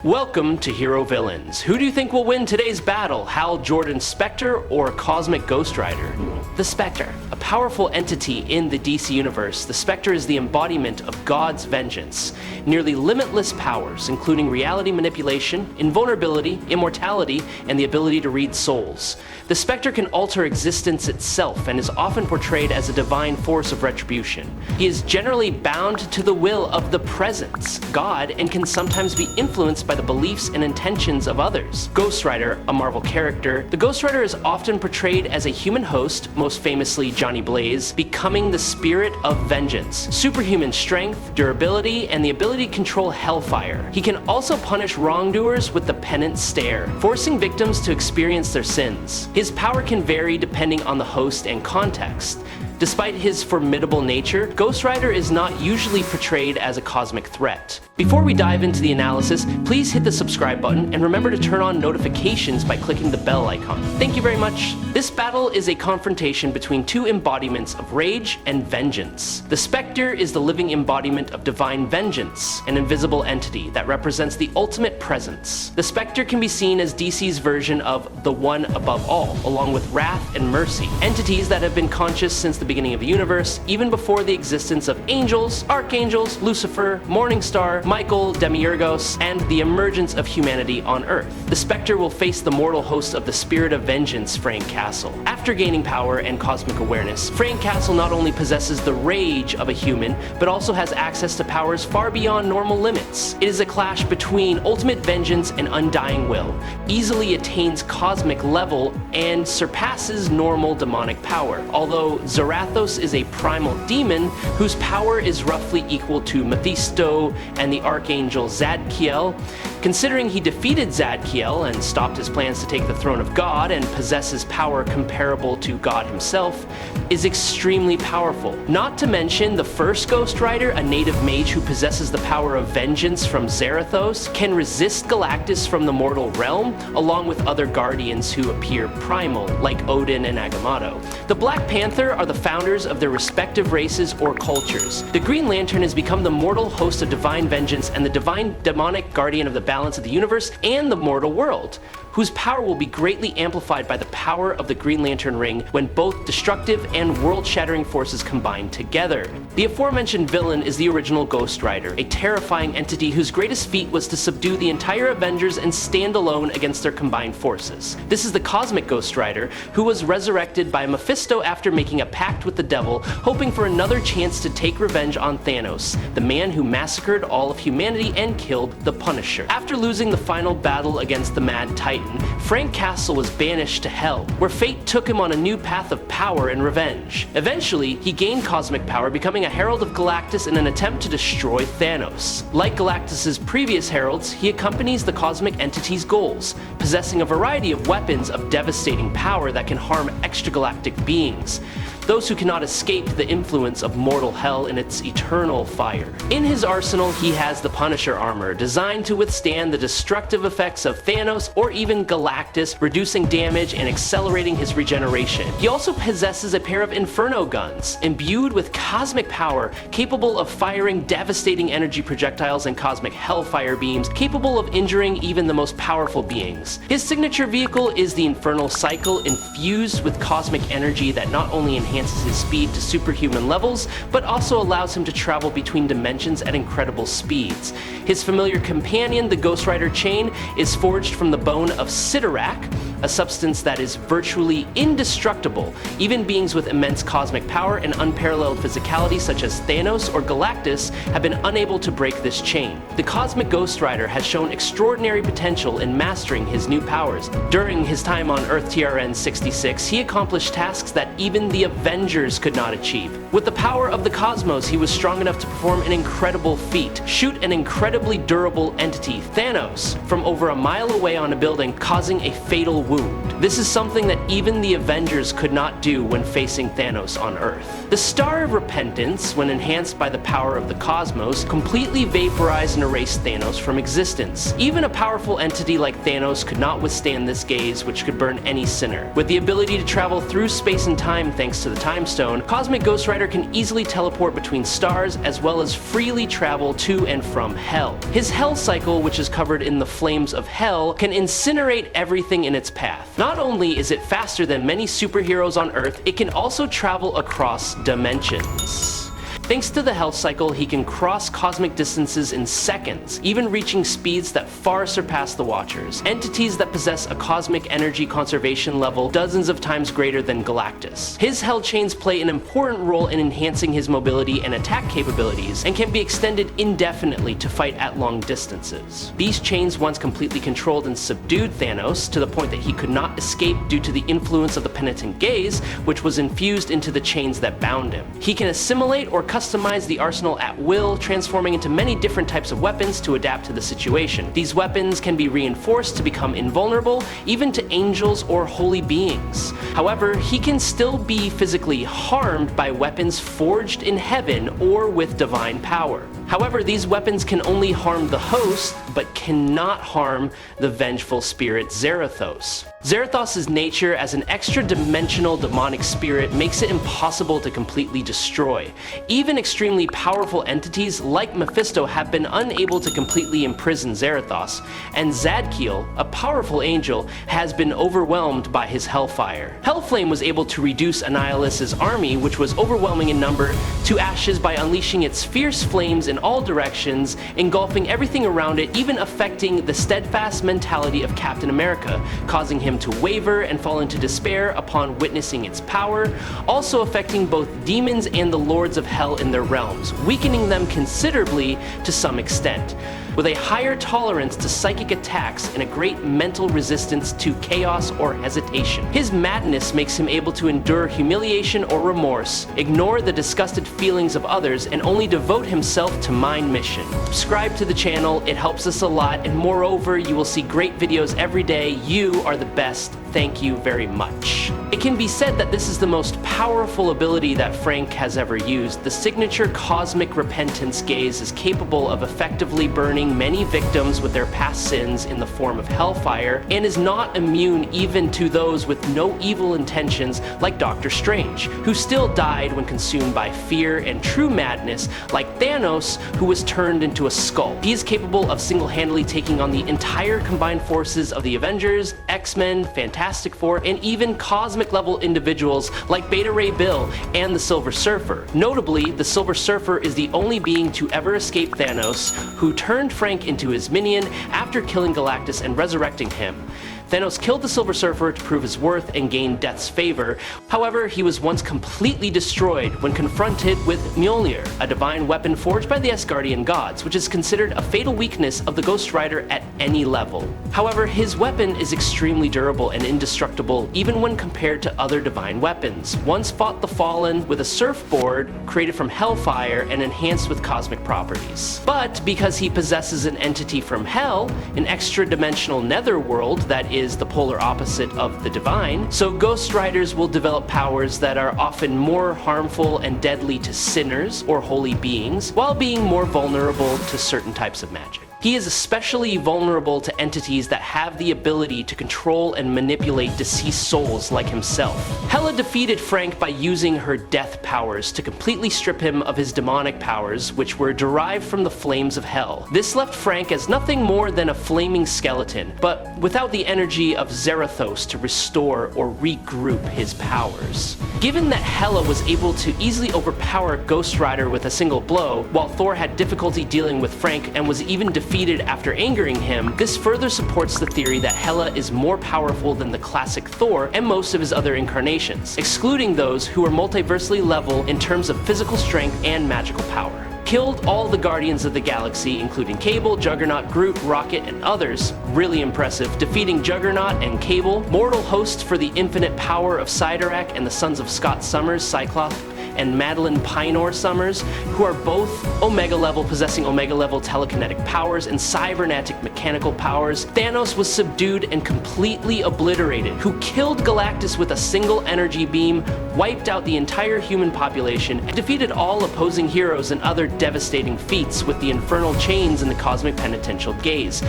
Welcome to Hero Villains. Who do you think will win today's battle, Hal Jordan Spectre or Cosmic Ghost Rider? The Spectre, a powerful entity in the DC universe, the Spectre is the embodiment of God's vengeance. Nearly limitless powers, including reality manipulation, invulnerability, immortality, and the ability to read souls. The Spectre can alter existence itself and is often portrayed as a divine force of retribution. He is generally bound to the will of the Presence, God, and can sometimes be influenced by the beliefs and intentions of others. Ghost Rider, a Marvel character, the Ghost Rider is often portrayed as a human host, most famously Johnny Blaze, becoming the spirit of vengeance. Superhuman strength, durability, and the ability to control hellfire. He can also punish wrongdoers with the Penance Stare, forcing victims to experience their sins. His power can vary depending on the host and context. Despite his formidable nature, Ghost Rider is not usually portrayed as a cosmic threat. Before we dive into the analysis, please hit the subscribe button and remember to turn on notifications by clicking the bell icon. Thank you very much. This battle is a confrontation between two embodiments of rage and vengeance. The Spectre is the living embodiment of divine vengeance, an invisible entity that represents the ultimate presence. The Spectre can be seen as DC's version of the One Above All, along with Wrath and Mercy, entities that have been conscious since the beginning of the universe, even before the existence of angels, archangels, Lucifer, Morningstar, Michael, Demiurgos, and the emergence of humanity on Earth. The Spectre will face the mortal host of the Spirit of Vengeance, Frank Castle. After gaining power and cosmic awareness, Frank Castle not only possesses the rage of a human, but also has access to powers far beyond normal limits. It is a clash between ultimate vengeance and undying will, easily attains cosmic level, and surpasses normal demonic power. Although Zarathos is a primal demon whose power is roughly equal to Mephisto and the archangel Zadkiel. Considering he defeated Zadkiel and stopped his plans to take the throne of God and possesses power comparable to God himself, is extremely powerful. Not to mention the first Ghost Rider, a native mage who possesses the power of vengeance from Zarathos, can resist Galactus from the mortal realm, along with other guardians who appear primal, like Odin and Agamotto. The Black Panther are the founders of their respective races or cultures. The Green Lantern has become the mortal host of divine vengeance and the divine demonic guardian of the balance of the universe and the mortal world, whose power will be greatly amplified by the power of the Green Lantern ring when both destructive and world-shattering forces combine together. The aforementioned villain is the original Ghost Rider, a terrifying entity whose greatest feat was to subdue the entire Avengers and stand alone against their combined forces. This is the Cosmic Ghost Rider, who was resurrected by Mephisto after making a pact with the devil, hoping for another chance to take revenge on Thanos, the man who massacred all of humanity and killed the Punisher. After losing the final battle against the Mad Titan, Frank Castle was banished to Hell, where fate took him on a new path of power and revenge. Eventually, he gained cosmic power, becoming a herald of Galactus in an attempt to destroy Thanos. Like Galactus's previous heralds, he accompanies the cosmic entity's goals, possessing a variety of weapons of devastating power that can harm extragalactic beings, those who cannot escape the influence of mortal hell in its eternal fire. In his arsenal, he has the Punisher armor, designed to withstand the destructive effects of Thanos or even Galactus, reducing damage and accelerating his regeneration. He also possesses a pair of Inferno guns, imbued with cosmic power, capable of firing devastating energy projectiles and cosmic hellfire beams, capable of injuring even the most powerful beings. His signature vehicle is the Infernal Cycle, infused with cosmic energy that not only enhances his speed to superhuman levels, but also allows him to travel between dimensions at incredible speeds. His familiar companion, the Ghost Rider chain, is forged from the bone of Sidorak, a substance that is virtually indestructible. Even beings with immense cosmic power and unparalleled physicality such as Thanos or Galactus have been unable to break this chain. The Cosmic Ghost Rider has shown extraordinary potential in mastering his new powers. During his time on Earth TRN 66, he accomplished tasks that even the Avengers could not achieve. With the power of the cosmos, he was strong enough to perform an incredible feat: shoot an incredibly durable entity, Thanos, from over a mile away on a building, causing a fatal wound. This is something that even the Avengers could not do when facing Thanos on Earth. The Star of Repentance, when enhanced by the power of the cosmos, completely vaporized and erased Thanos from existence. Even a powerful entity like Thanos could not withstand this gaze, which could burn any sinner. With the ability to travel through space and time thanks to the Time Stone, Cosmic Ghost Rider can easily teleport between stars as well as freely travel to and from Hell. His Hell cycle, which is covered in the flames of Hell, can incinerate everything in its path. Not only is it faster than many superheroes on Earth, it can also travel across dimensions. Thanks to the Hell cycle, he can cross cosmic distances in seconds, even reaching speeds that far surpass the Watchers, entities that possess a cosmic energy conservation level dozens of times greater than Galactus. His Hell chains play an important role in enhancing his mobility and attack capabilities, and can be extended indefinitely to fight at long distances. These chains once completely controlled and subdued Thanos to the point that he could not escape due to the influence of the penitent gaze, which was infused into the chains that bound him. He can assimilate or customize the arsenal at will, transforming into many different types of weapons to adapt to the situation. These weapons can be reinforced to become invulnerable, even to angels or holy beings. However, he can still be physically harmed by weapons forged in heaven or with divine power. However, these weapons can only harm the host, but cannot harm the vengeful spirit Zarathos. Zarathos' nature as an extra-dimensional demonic spirit makes it impossible to completely destroy. Even extremely powerful entities like Mephisto have been unable to completely imprison Zarathos, and Zadkiel, a powerful angel, has been overwhelmed by his hellfire. Hellflame was able to reduce Annihilus' army, which was overwhelming in number, to ashes by unleashing its fierce flames in all directions, engulfing everything around it, even affecting the steadfast mentality of Captain America, causing him to waver and fall into despair upon witnessing its power, also affecting both demons and the lords of hell in their realms, weakening them considerably to some extent. With a higher tolerance to psychic attacks and a great mental resistance to chaos or hesitation. His madness makes him able to endure humiliation or remorse, ignore the disgusted feelings of others, and only devote himself to mind mission. Subscribe to the channel, it helps us a lot, and moreover, you will see great videos every day. You are the best. Thank you very much. It can be said that this is the most powerful ability that Frank has ever used. The signature Cosmic Repentance gaze is capable of effectively burning many victims with their past sins in the form of hellfire, and is not immune even to those with no evil intentions like Doctor Strange, who still died when consumed by fear and true madness, like Thanos, who was turned into a skull. He is capable of single-handedly taking on the entire combined forces of the Avengers, X-Men, Fantastic Four, and even cosmic-level individuals like Beta Ray Bill and the Silver Surfer. Notably, the Silver Surfer is the only being to ever escape Thanos, who turned Frank into his minion after killing Galactus and resurrecting him. Thanos killed the Silver Surfer to prove his worth and gain Death's favor. However, he was once completely destroyed when confronted with Mjolnir, a divine weapon forged by the Asgardian gods, which is considered a fatal weakness of the Ghost Rider at any level. However, his weapon is extremely durable and indestructible even when compared to other divine weapons. Once fought the Fallen with a surfboard created from hellfire and enhanced with cosmic properties. But because he possesses an entity from Hell, an extra-dimensional netherworld that is the polar opposite of the divine, so Ghost Riders will develop powers that are often more harmful and deadly to sinners or holy beings, while being more vulnerable to certain types of magic. He is especially vulnerable to entities that have the ability to control and manipulate deceased souls like himself. Hela defeated Frank by using her death powers to completely strip him of his demonic powers, which were derived from the flames of hell. This left Frank as nothing more than a flaming skeleton, but without the energy of Zarathos to restore or regroup his powers. Given that Hela was able to easily overpower Ghost Rider with a single blow, while Thor had difficulty dealing with Frank and was even defeated after angering him, this further supports the theory that Hela is more powerful than the classic Thor and most of his other incarnations, excluding those who are multiversally level in terms of physical strength and magical power. Killed all the Guardians of the Galaxy, including Cable, Juggernaut, Groot, Rocket, and others. Really impressive. Defeating Juggernaut and Cable, mortal hosts for the infinite power of Cyttorak and the sons of Scott Summers, Cyclops, and Madeline Pinor Summers, who are both Omega level, possessing Omega level telekinetic powers and cybernetic mechanical powers, Thanos was subdued and completely obliterated, who killed Galactus with a single energy beam, wiped out the entire human population, and defeated all opposing heroes and other devastating feats with the infernal chains and the cosmic penitential gaze.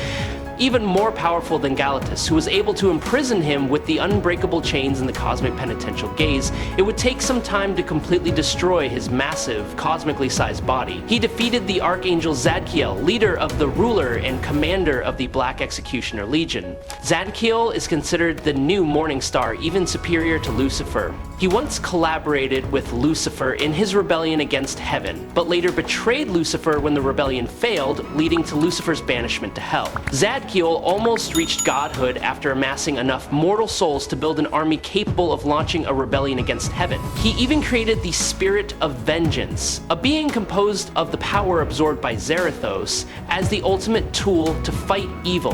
Even more powerful than Galactus, who was able to imprison him with the unbreakable chains and the cosmic penitential gaze, it would take some time to completely destroy his massive, cosmically sized body. He defeated the Archangel Zadkiel, leader of the ruler and commander of the Black Executioner Legion. Zadkiel is considered the new Morning Star, even superior to Lucifer. He once collaborated with Lucifer in his rebellion against heaven, but later betrayed Lucifer when the rebellion failed, leading to Lucifer's banishment to hell. Zadkiel almost reached godhood after amassing enough mortal souls to build an army capable of launching a rebellion against heaven. He even created the Spirit of Vengeance, a being composed of the power absorbed by Zarathos, as the ultimate tool to fight evil.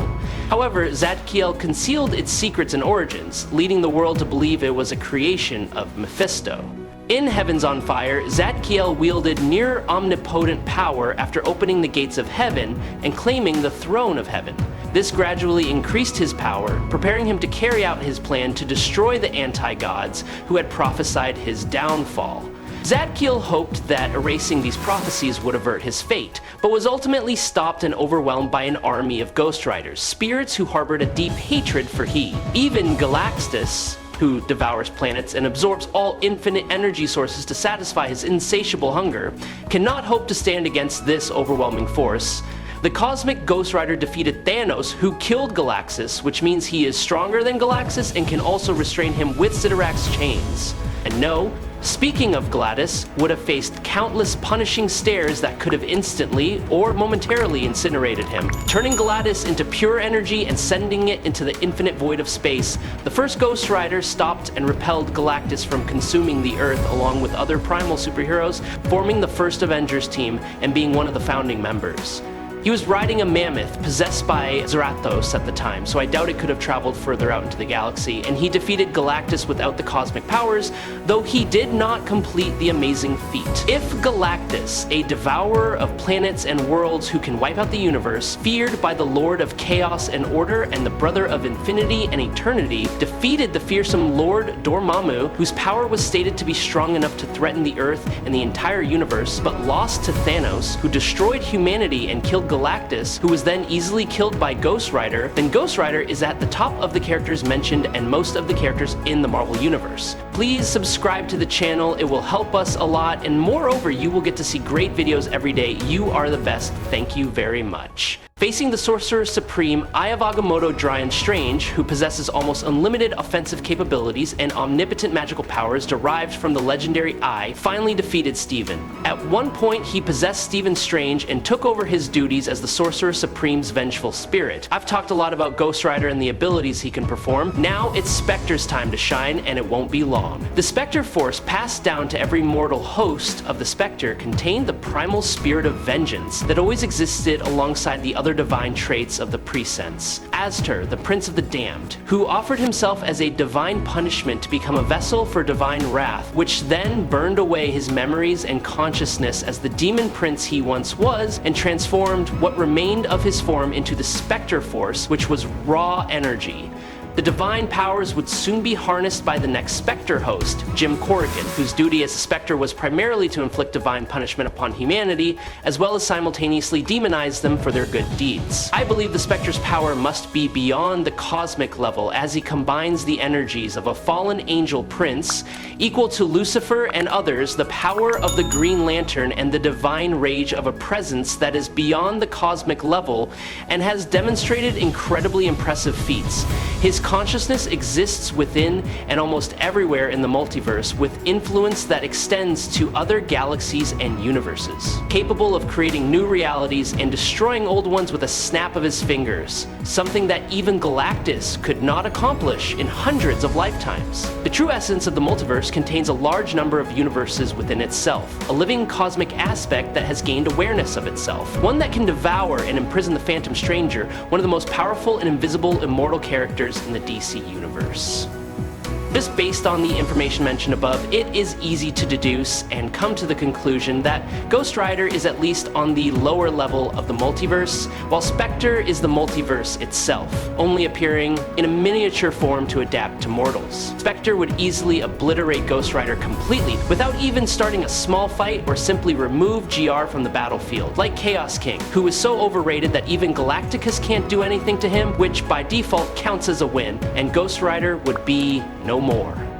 However, Zadkiel concealed its secrets and origins, leading the world to believe it was a creation of Mephisto. In Heavens on Fire, Zadkiel wielded near omnipotent power after opening the gates of heaven and claiming the throne of heaven. This gradually increased his power, preparing him to carry out his plan to destroy the anti-gods who had prophesied his downfall. Zadkiel hoped that erasing these prophecies would avert his fate, but was ultimately stopped and overwhelmed by an army of Ghost Riders, spirits who harbored a deep hatred for he. Even Galactus, who devours planets and absorbs all infinite energy sources to satisfy his insatiable hunger, cannot hope to stand against this overwhelming force. The Cosmic Ghost Rider defeated Thanos, who killed Galactus, which means he is stronger than Galactus and can also restrain him with Sidorac's chains. And no, speaking of Gladys, would have faced countless punishing stares that could have instantly or momentarily incinerated him, turning Gladys into pure energy and sending it into the infinite void of space. The first Ghost Rider stopped and repelled Galactus from consuming the Earth along with other primal superheroes, forming the first Avengers team and being one of the founding members. He was riding a mammoth possessed by Zarathos at the time, so I doubt it could have traveled further out into the galaxy, and he defeated Galactus without the cosmic powers, though he did not complete the amazing feat. If Galactus, a devourer of planets and worlds who can wipe out the universe, feared by the Lord of Chaos and Order and the Brother of Infinity and Eternity, defeated the fearsome Lord Dormammu, whose power was stated to be strong enough to threaten the Earth and the entire universe, but lost to Thanos, who destroyed humanity and killed Galactus, who was then easily killed by Ghost Rider, then Ghost Rider is at the top of the characters mentioned and most of the characters in the Marvel Universe. Please subscribe to the channel, it will help us a lot, and moreover, you will get to see great videos every day. You are the best. Thank you very much. Facing the Sorcerer Supreme, Eye of Agamotto Dryan Strange, who possesses almost unlimited offensive capabilities and omnipotent magical powers derived from the legendary Eye, finally defeated Stephen. At one point, he possessed Stephen Strange and took over his duties as the Sorcerer Supreme's vengeful spirit. I've talked a lot about Ghost Rider and the abilities he can perform. Now it's Spectre's time to shine, and it won't be long. The Spectre Force passed down to every mortal host of the Spectre contained the primal spirit of vengeance that always existed alongside the other divine traits of the Presence. Aztur, the Prince of the Damned, who offered himself as a divine punishment to become a vessel for divine wrath, which then burned away his memories and consciousness as the demon prince he once was, and transformed what remained of his form into the Spectre Force, which was raw energy. The divine powers would soon be harnessed by the next Spectre host, Jim Corrigan, whose duty as a Spectre was primarily to inflict divine punishment upon humanity, as well as simultaneously demonize them for their good deeds. I believe the Spectre's power must be beyond the cosmic level, as he combines the energies of a fallen angel prince, equal to Lucifer and others, the power of the Green Lantern, and the divine rage of a presence that is beyond the cosmic level, and has demonstrated incredibly impressive feats. His consciousness exists within and almost everywhere in the multiverse, with influence that extends to other galaxies and universes. Capable of creating new realities and destroying old ones with a snap of his fingers, something that even Galactus could not accomplish in hundreds of lifetimes. The true essence of the multiverse contains a large number of universes within itself, a living cosmic aspect that has gained awareness of itself, one that can devour and imprison the Phantom Stranger, one of the most powerful and invisible immortal characters in the DC Universe. Just based on the information mentioned above, it is easy to deduce and come to the conclusion that Ghost Rider is at least on the lower level of the multiverse, while Spectre is the multiverse itself, only appearing in a miniature form to adapt to mortals. Spectre would easily obliterate Ghost Rider completely without even starting a small fight or simply remove GR from the battlefield, like Chaos King, who is so overrated that even Galacticus can't do anything to him, which by default counts as a win, and Ghost Rider would be no more.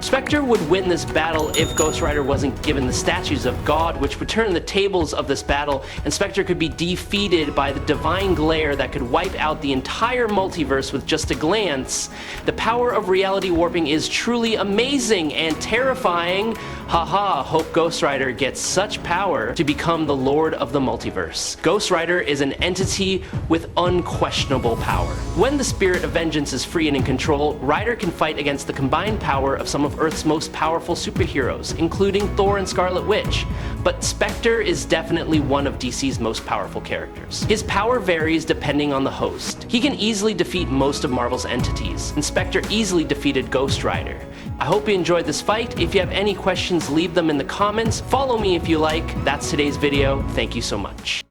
Spectre would win this battle if Ghost Rider wasn't given the statues of God, which would turn the tables of this battle, and Spectre could be defeated by the divine glare that could wipe out the entire multiverse with just a glance. The power of reality warping is truly amazing and terrifying. Haha, hope Ghost Rider gets such power to become the Lord of the Multiverse. Ghost Rider is an entity with unquestionable power. When the spirit of vengeance is free and in control, Rider can fight against the combined power of some of Earth's most powerful superheroes, including Thor and Scarlet Witch. But Spectre is definitely one of DC's most powerful characters. His power varies depending on the host. He can easily defeat most of Marvel's entities, and Spectre easily defeated Ghost Rider. I hope you enjoyed this fight. If you have any questions, leave them in the comments. Follow me if you like. That's today's video. Thank you so much.